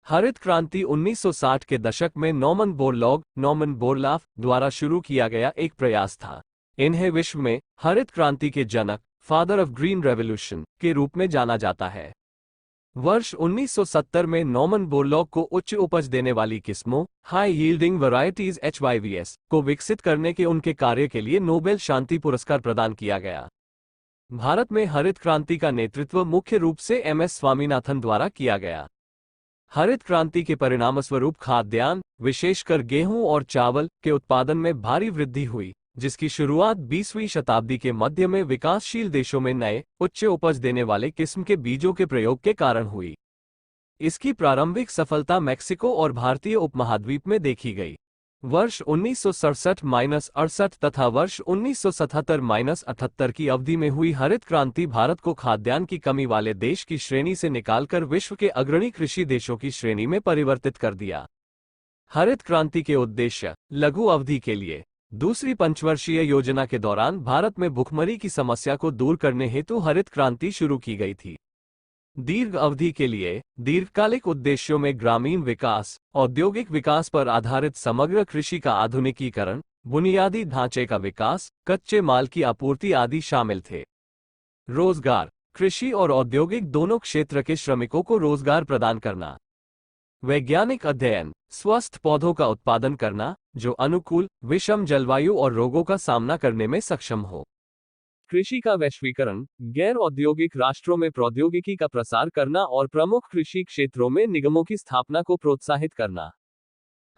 हरित क्रांति 1960 के दशक में नॉर्मन बोरलॉग द्वारा शुरू किया गया एक प्रयास था। इन्हें विश्व में हरित क्रांति के जनक, फादर ऑफ ग्रीन रेवोल्यूशन के रूप में जाना जाता है। वर्ष 1970 में नॉर्मन बोरलॉग को उच्च उपज देने वाली किस्मों, हाई यील्डिंग वैरायटीज HYVs को विकसित करने के उनके कार्य के लिए नोबेल शांति पुरस्कार प्रदान किया गया। भारत में हरित क्रांति का नेतृत्व मुख्य रूप से MS स्वामीनाथन द्वारा किया गया। हरित क्रांति के परिणामस्वरूप खाद्यान्न, विशेषकर गेहूं और चावल के उत्पादन में भारी वृद्धि हुई, जिसकी शुरुआत 20वीं शताब्दी के मध्य में विकासशील देशों में नए, उच्च उपज देने वाले किस्म के बीजों के प्रयोग के कारण हुई। इसकी प्रारंभिक सफलता मैक्सिको और भारतीय उपमहाद्वीप में देखी गई। वर्ष 1967-68 तथा वर्ष 1977-78 की अवधि में हुई हरित क्रांति भारत को खाद्यान्न की कमी वाले देश की श्रेणी से निकालकर विश्व के अग्रणी कृषि देशों की श्रेणी में परिवर्तित कर दिया। हरित क्रांति के उद्देश्य लघु अवधि के लिए दूसरी पंचवर्षीय योजना के दौरान भारत में भुखमरी की समस्या को दूर करने हेतु हरित क्रांति शुरू की गई थी। दीर्घ अवधि के लिए दीर्घकालिक उद्देश्यों में ग्रामीण विकास, औद्योगिक विकास पर आधारित समग्र कृषि का आधुनिकीकरण, बुनियादी ढांचे का विकास, कच्चे माल की आपूर्ति आदि शामिल थे। रोजगार, कृषि और औद्योगिक दोनों क्षेत्र के श्रमिकों को रोजगार प्रदान करना। वैज्ञानिक अध्ययन, स्वस्थ पौधों का उत्पादन करना जो अनुकूल, विषम जलवायु और रोगों का सामना करने में सक्षम हो। कृषि का वैश्वीकरण, गैर औद्योगिक राष्ट्रों में प्रौद्योगिकी का प्रसार करना और प्रमुख कृषि क्षेत्रों में निगमों की स्थापना को प्रोत्साहित करना।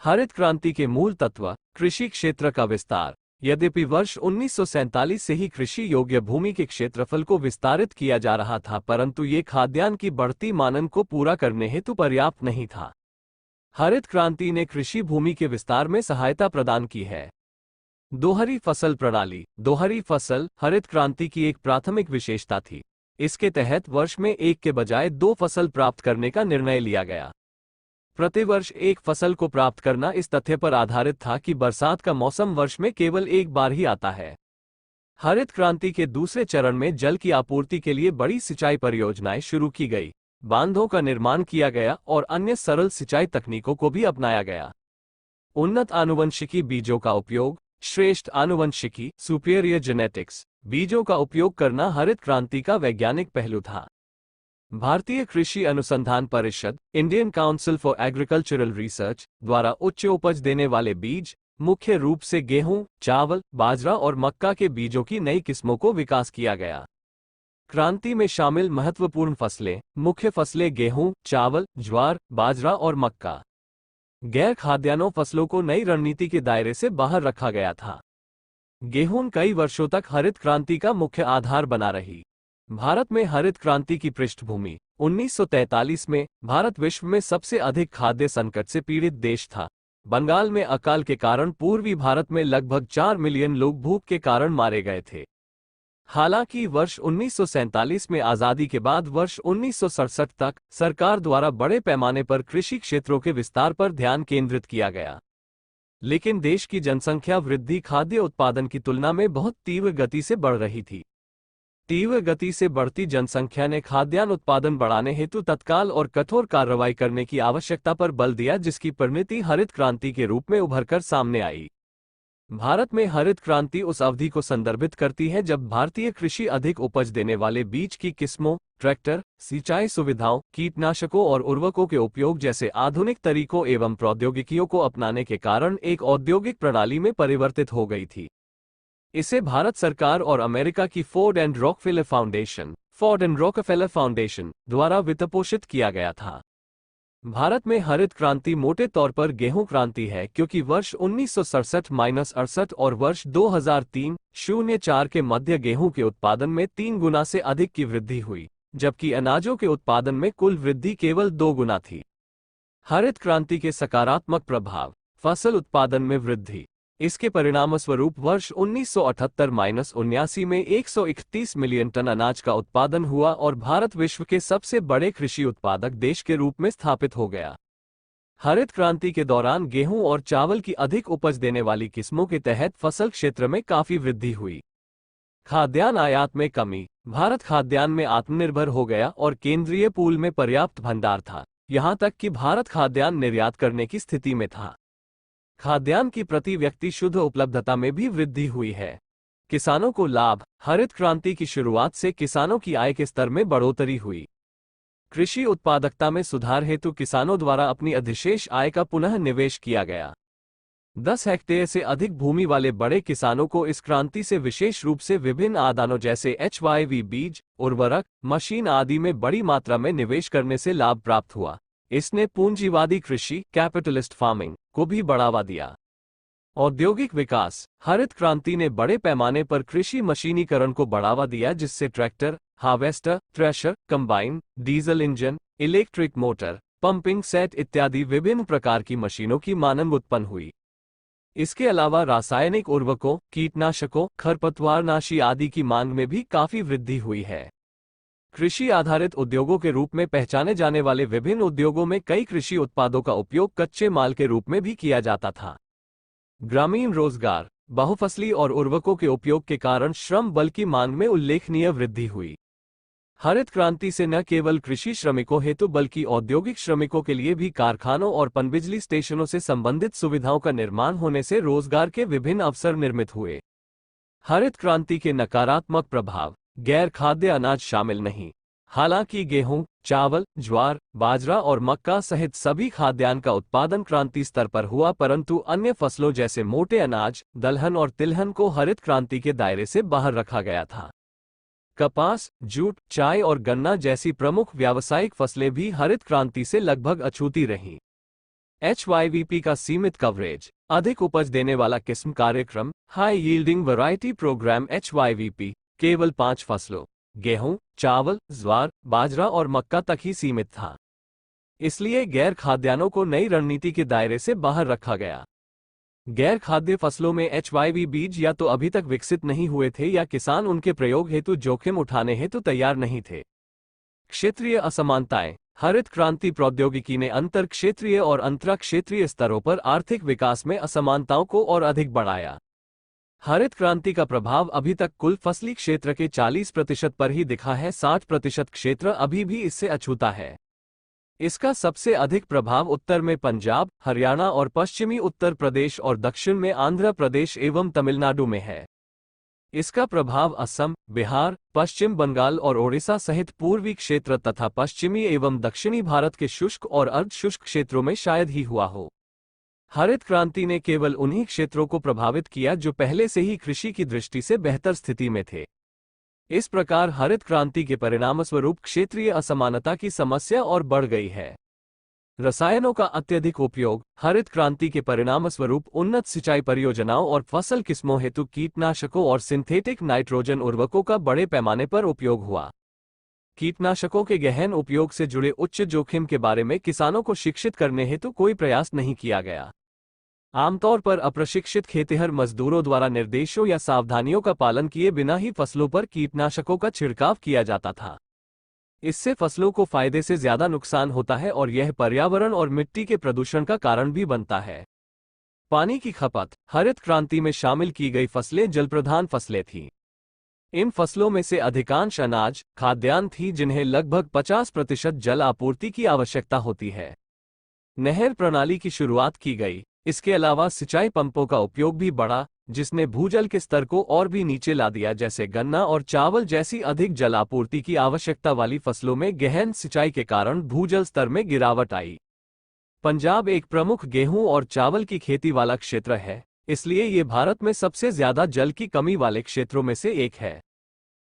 हरित क्रांति के मूल तत्व कृषि क्षेत्र का विस्तार। यद्यपि वर्ष 1947 से ही कृषि योग्य भूमि के क्षेत्रफल को विस्तारित किया जा रहा था, परंतु ये खाद्यान्न की बढ़ती मांग को पूरा करने हेतु पर्याप्त नहीं था। हरित क्रांति ने कृषि भूमि के विस्तार में सहायता प्रदान की है। दोहरी फसल प्रणाली। दोहरी फसल हरित क्रांति की एक प्राथमिक विशेषता थी। इसके तहत वर्ष में एक के बजाय 2 फसल प्राप्त करने का निर्णय लिया गया। प्रतिवर्ष एक फसल को प्राप्त करना इस तथ्य पर आधारित था कि बरसात का मौसम वर्ष में केवल एक बार ही आता है। हरित क्रांति के दूसरे चरण में जल की आपूर्ति के लिए बड़ी सिंचाई परियोजनाएं शुरू की गई, बांधों का निर्माण किया गया और अन्य सरल सिंचाई तकनीकों को भी अपनाया गया। उन्नत आनुवंशिकी बीजों का उपयोग, श्रेष्ठ आनुवंशिकी सुपीरियर जेनेटिक्स बीजों का उपयोग करना हरित क्रांति का वैज्ञानिक पहलू था। भारतीय कृषि अनुसंधान परिषद Indian council for agricultural research द्वारा उच्च उपज देने वाले बीज, मुख्य रूप से गेहूं, चावल, बाजरा और मक्का के बीजों की नई किस्मों को विकास किया गया। क्रांति में शामिल महत्वपूर्ण फसलें, मुख्य फसलें गेहूं, चावल, ज्वार, बाजरा और मक्का। गैर खाद्यान्नों फसलों को नई रणनीति के दायरे से बाहर रखा गया था। गेहूं कई वर्षों तक हरित क्रांति का मुख्य आधार बना रही। भारत में हरित क्रांति की पृष्ठभूमि 1943 में भारत विश्व में सबसे अधिक खाद्य संकट से पीड़ित देश था। बंगाल में अकाल के कारण पूर्वी भारत में लगभग 4 मिलियन लोग भूख के कारण मारे गए थे। हालांकि वर्ष 1947 में आजादी के बाद वर्ष 1967 तक सरकार द्वारा बड़े पैमाने पर कृषि क्षेत्रों के विस्तार पर ध्यान केंद्रित किया गया, लेकिन देश की जनसंख्या वृद्धि खाद्य उत्पादन की तुलना में बहुत तीव्र गति से बढ़ रही थी। तीव्र गति से बढ़ती जनसंख्या ने खाद्यान्न उत्पादन बढ़ाने हेतु तत्काल और कठोर कार्रवाई करने की आवश्यकता पर बल दिया, जिसकी परिणति हरित क्रांति के रूप में उभरकर सामने आई। भारत में हरित क्रांति उस अवधि को संदर्भित करती है जब भारतीय कृषि अधिक उपज देने वाले बीज की किस्मों, ट्रैक्टर, सिंचाई सुविधाओं, कीटनाशकों और उर्वरकों के उपयोग जैसे आधुनिक तरीकों एवं प्रौद्योगिकियों को अपनाने के कारण एक औद्योगिक प्रणाली में परिवर्तित हो गई थी। इसे भारत सरकार और अमेरिका की फोर्ड एंड रॉकफेलर फाउंडेशन द्वारा वित्तपोषित किया गया था। भारत में हरित क्रांति मोटे तौर पर गेहूं क्रांति है, क्योंकि वर्ष 1967-68 और वर्ष 2003-04 के मध्य गेहूं के उत्पादन में 3 गुना से अधिक की वृद्धि हुई, जबकि अनाजों के उत्पादन में कुल वृद्धि केवल 2 गुना थी। हरित क्रांति के सकारात्मक प्रभाव। फसल उत्पादन में वृद्धि। इसके परिणामस्वरूप वर्ष 1978-79 में 131 मिलियन टन अनाज का उत्पादन हुआ और भारत विश्व के सबसे बड़े कृषि उत्पादक देश के रूप में स्थापित हो गया। हरित क्रांति के दौरान गेहूं और चावल की अधिक उपज देने वाली किस्मों के तहत फसल क्षेत्र में काफी वृद्धि हुई। खाद्यान्न आयात में कमी। भारत खाद्यान्न में आत्मनिर्भर हो गया और केंद्रीय पूल में पर्याप्त भंडार था, यहां तक कि भारत खाद्यान्न निर्यात करने की स्थिति में था। खाद्यान्न की प्रति व्यक्ति शुद्ध उपलब्धता में भी वृद्धि हुई है। किसानों को लाभ। हरित क्रांति की शुरुआत से किसानों की आय के स्तर में बढ़ोतरी हुई। कृषि उत्पादकता में सुधार हेतु किसानों द्वारा अपनी अधिशेष आय का पुनः निवेश किया गया। 10 हेक्टेयर से अधिक भूमि वाले बड़े किसानों को इस क्रांति से विशेष रूप से विभिन्न आदानों जैसे HYV बीज, उर्वरक, मशीन आदि में बड़ी मात्रा में निवेश करने से लाभ प्राप्त हुआ। इसने पूंजीवादी कृषि कैपिटलिस्ट फार्मिंग को भी बढ़ावा दिया। औद्योगिक विकास। हरित क्रांति ने बड़े पैमाने पर कृषि मशीनीकरण को बढ़ावा दिया, जिससे tractor, harvester, thresher, combine, diesel engine, electric motor, pumping set इत्यादि विभिन्न प्रकार की मशीनों की मांग उत्पन्न हुई। इसके अलावा रासायनिक उर्वरकों, कीटनाशकों, खरपतवारनाशी आदि की मांग में भी काफी वृद्धि हुई है। कृषि आधारित उद्योगों के रूप में पहचाने जाने वाले विभिन्न उद्योगों में कई कृषि उत्पादों का उपयोग कच्चे माल के रूप में भी किया जाता था। ग्रामीण रोजगार। बहुफसली और उर्वरकों के उपयोग के कारण श्रम बल की मांग में उल्लेखनीय वृद्धि हुई। हरित क्रांति से न केवल कृषि श्रमिकों हेतु बल्कि औद्योगिक श्रमिकों के लिए भी कारखानों और पनबिजली स्टेशनों से संबंधित सुविधाओं का निर्माण होने से रोजगार के विभिन्न अवसर निर्मित हुए। हरित क्रांति के नकारात्मक प्रभाव। गैर खाद्य अनाज शामिल नहीं। हालांकि गेहूं, चावल, ज्वार, बाजरा और मक्का सहित सभी खाद्यान्न का उत्पादन क्रांति स्तर पर हुआ, परंतु अन्य फसलों जैसे मोटे अनाज, दलहन और तिलहन को हरित क्रांति के दायरे से बाहर रखा गया था। कपास, जूट, चाय और गन्ना जैसी प्रमुख व्यावसायिक फसलें भी हरित क्रांति से लगभग अछूती रहीं। HYVP का सीमित कवरेज। अधिक उपज देने वाला किस्म कार्यक्रम high yielding variety program HYVP केवल 5 फसलों गेहूं, चावल, ज्वार, बाजरा और मक्का तक ही सीमित था। इसलिए गैर खाद्यान्नों को नई रणनीति के दायरे से बाहर रखा गया। गैर खाद्य फसलों में HYV बीज या तो अभी तक विकसित नहीं हुए थे या किसान उनके प्रयोग हेतु जोखिम उठाने हेतु तैयार नहीं थे। क्षेत्रीय असमानताएं। हरित क्रांति प्रौद्योगिकी ने अंतर क्षेत्रीय और अंतरक्षेत्रीय स्तरों पर आर्थिक विकास में असमानताओं को और अधिक बढ़ाया। हरित क्रांति का प्रभाव अभी तक कुल फसली क्षेत्र के 40% पर ही दिखा है। 60% क्षेत्र अभी भी इससे अछूता है। इसका सबसे अधिक प्रभाव उत्तर में पंजाब, हरियाणा और पश्चिमी उत्तर प्रदेश और दक्षिण में आंध्र प्रदेश एवं तमिलनाडु में है। इसका प्रभाव असम, बिहार, पश्चिम बंगाल और ओडिशा सहित पूर्वी क्षेत्र तथा पश्चिमी एवं दक्षिणी भारत के शुष्क और अर्ध शुष्क क्षेत्रों में शायद ही हुआ हो। हरित क्रांति ने केवल उन्हीं क्षेत्रों को प्रभावित किया जो पहले से ही कृषि की दृष्टि से बेहतर स्थिति में थे। इस प्रकार हरित क्रांति के परिणामस्वरूप क्षेत्रीय असमानता की समस्या और बढ़ गई है। रसायनों का अत्यधिक उपयोग। हरित क्रांति के परिणामस्वरूप उन्नत सिंचाई परियोजनाओं और फसल किस्मों हेतु कीटनाशकों और सिंथेटिक नाइट्रोजन उर्वरकों का बड़े पैमाने पर उपयोग हुआ। कीटनाशकों के गहन उपयोग से जुड़े उच्च जोखिम के बारे में किसानों को शिक्षित करने हेतु कोई प्रयास नहीं किया गया। आमतौर पर अप्रशिक्षित खेतिहर मजदूरों द्वारा निर्देशों या सावधानियों का पालन किए बिना ही फसलों पर कीटनाशकों का छिड़काव किया जाता था। इससे फसलों को फायदे से ज्यादा नुकसान होता है और यह पर्यावरण और मिट्टी के प्रदूषण का कारण भी बनता है। पानी की खपत। हरित क्रांति में शामिल की गई फसलें जलप्रधान फसलें थीं। इन फसलों में से अधिकांश अनाज, खाद्यान्न थी जिन्हें लगभग 50% जल आपूर्ति की आवश्यकता होती है। नहर प्रणाली की शुरुआत की गई। इसके अलावा सिंचाई पंपों का उपयोग भी बढ़ा, जिसने भूजल के स्तर को और भी नीचे ला दिया। जैसे गन्ना और चावल जैसी अधिक जल आपूर्ति की आवश्यकता वाली फसलों में गहन सिंचाई के कारण भूजल स्तर में गिरावट आई। पंजाब एक प्रमुख गेहूं और चावल की खेती वाला क्षेत्र है, इसलिए ये भारत में सबसे ज्यादा जल की कमी वाले क्षेत्रों में से एक है।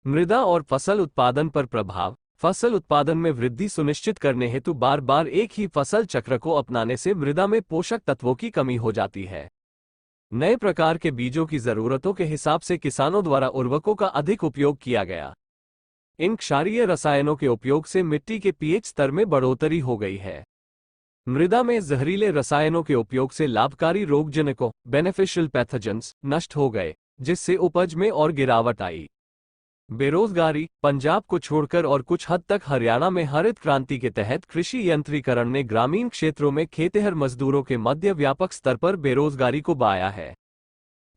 मृदा और फसल उत्पादन पर प्रभाव। फसल उत्पादन में वृद्धि सुनिश्चित करने हेतु बार बार एक ही फसल चक्र को अपनाने से मृदा में पोषक तत्वों की कमी हो जाती है। नए प्रकार के बीजों की जरूरतों के हिसाब से किसानों द्वारा उर्वरकों का अधिक उपयोग किया गया। इन क्षारीय रसायनों के उपयोग से मिट्टी के पीएच स्तर में बढ़ोतरी हो गई है। मृदा में जहरीले रसायनों के उपयोग से लाभकारी रोगजनकों बेनिफिशियल पैथोजेंस नष्ट हो गए, जिससे उपज में और गिरावट आई। बेरोजगारी। पंजाब को छोड़कर और कुछ हद तक हरियाणा में हरित क्रांति के तहत कृषि यंत्रीकरण ने ग्रामीण क्षेत्रों में खेतिहर मजदूरों के मध्य व्यापक स्तर पर बेरोजगारी को बढ़ाया है।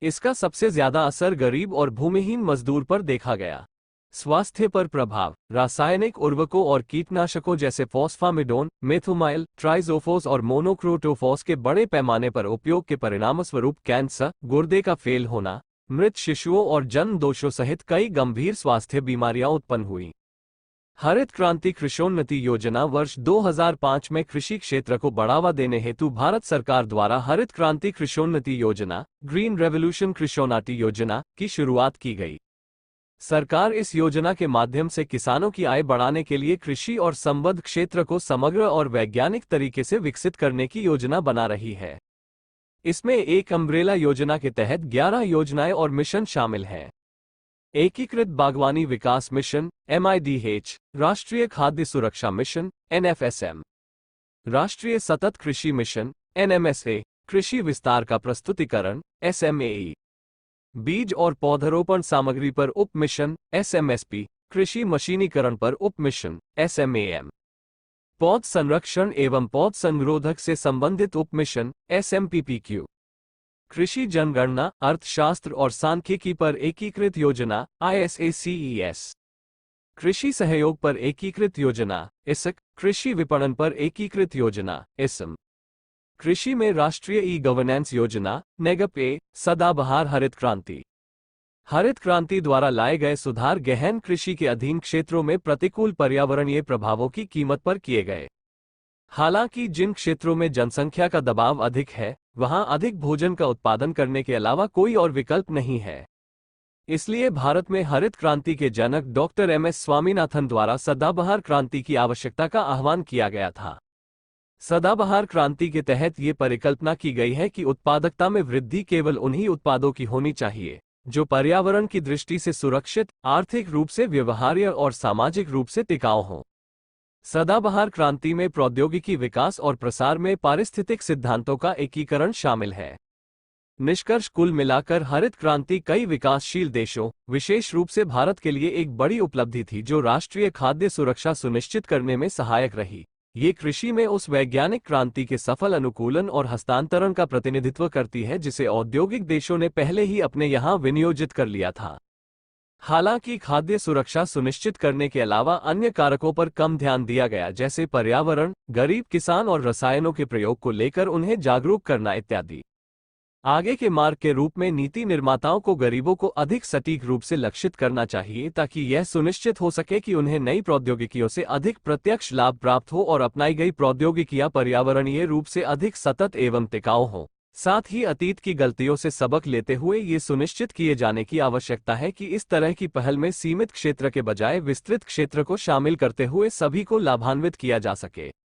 इसका सबसे ज्यादा असर गरीब और भूमिहीन मजदूर पर देखा गया। स्वास्थ्य पर प्रभाव। रासायनिक उर्वरकों और कीटनाशकों जैसे फॉस्फामिडोन, मेथोमाइल, ट्राइजोफोस और मोनोक्रोटोफॉस के बड़े पैमाने पर उपयोग के परिणामस्वरूप कैंसर, गुर्दे का फेल होना, मृत शिशुओं और जन्म दोषों सहित कई गंभीर स्वास्थ्य बीमारियां उत्पन्न हुई। हरित क्रांति कृषोन्नति योजना वर्ष 2005 में कृषि क्षेत्र को बढ़ावा देने हेतु भारत सरकार द्वारा हरित क्रांति कृषोन्नति योजना, ग्रीन रेवोल्यूशन कृषोन्नति योजना की शुरुआत की गई। सरकार इस योजना के माध्यम से किसानों की आय बढ़ाने के लिए कृषि और संबद्ध क्षेत्र को समग्र और वैज्ञानिक तरीके से विकसित करने की योजना बना रही है। इसमें एक अम्ब्रेला योजना के तहत 11 योजनाएं और मिशन शामिल हैं। एकीकृत बागवानी विकास मिशन MIDH, राष्ट्रीय खाद्य सुरक्षा मिशन NFSM, राष्ट्रीय सतत कृषि मिशन NMSA, कृषि विस्तार का प्रस्तुतिकरण SMAE, बीज और पौधरोपण सामग्री पर उप मिशन SMSP, कृषि मशीनीकरण पर उप मिशन SMAM, पौध संरक्षण एवं पौध संरोधक से संबंधित उप मिशन SMPPQ, कृषि जनगणना, अर्थशास्त्र और सांख्यिकी पर एकीकृत योजना ISACES, कृषि सहयोग पर एकीकृत योजना ISAC, कृषि विपणन पर एकीकृत योजना ISM, कृषि में राष्ट्रीय ई-गवर्नेंस योजना NEGAP, सदाबहार हरित क्रांति। हरित क्रांति द्वारा लाए गए सुधार गहन कृषि के अधीन क्षेत्रों में प्रतिकूल पर्यावरणीय प्रभावों की कीमत पर किए गए। हालांकि जिन क्षेत्रों में जनसंख्या का दबाव अधिक है, वहां अधिक भोजन का उत्पादन करने के अलावा कोई और विकल्प नहीं है। इसलिए भारत में हरित क्रांति के जनक डॉक्टर MS स्वामीनाथन द्वारा सदाबहार क्रांति की आवश्यकता का आह्वान किया गया था। सदाबहार क्रांति के तहत ये परिकल्पना की गई है कि उत्पादकता में वृद्धि केवल उन्हीं उत्पादों की होनी चाहिए जो पर्यावरण की दृष्टि से सुरक्षित, आर्थिक रूप से व्यवहार्य और सामाजिक रूप से टिकाऊ हों। सदाबहार क्रांति में प्रौद्योगिकी विकास और प्रसार में पारिस्थितिक सिद्धांतों का एकीकरण शामिल है। निष्कर्ष कुल मिलाकर हरित क्रांति कई विकासशील देशों, विशेष रूप से भारत के लिए एक बड़ी उपलब्धि थी जो राष्ट्रीय खाद्य सुरक्षा सुनिश्चित करने में सहायक रही। ये कृषि में उस वैज्ञानिक क्रांति के सफल अनुकूलन और हस्तांतरण का प्रतिनिधित्व करती है जिसे औद्योगिक देशों ने पहले ही अपने यहाँ विनियोजित कर लिया था। हालांकि खाद्य सुरक्षा सुनिश्चित करने के अलावा अन्य कारकों पर कम ध्यान दिया गया, जैसे पर्यावरण, गरीब किसान और रसायनों के प्रयोग को लेकर उन्हें जागरूक करना इत्यादि। आगे के मार्ग के रूप में नीति निर्माताओं को गरीबों को अधिक सटीक रूप से लक्षित करना चाहिए ताकि यह सुनिश्चित हो सके कि उन्हें नई प्रौद्योगिकियों से अधिक प्रत्यक्ष लाभ प्राप्त हो और अपनाई गई प्रौद्योगिकियां पर्यावरणीय रूप से अधिक सतत एवं टिकाऊ हों। साथ ही अतीत की गलतियों से सबक लेते हुए ये सुनिश्चित किए जाने की आवश्यकता है कि इस तरह की पहल में सीमित क्षेत्र के बजाय विस्तृत क्षेत्र को शामिल करते हुए सभी को लाभान्वित किया जा सके।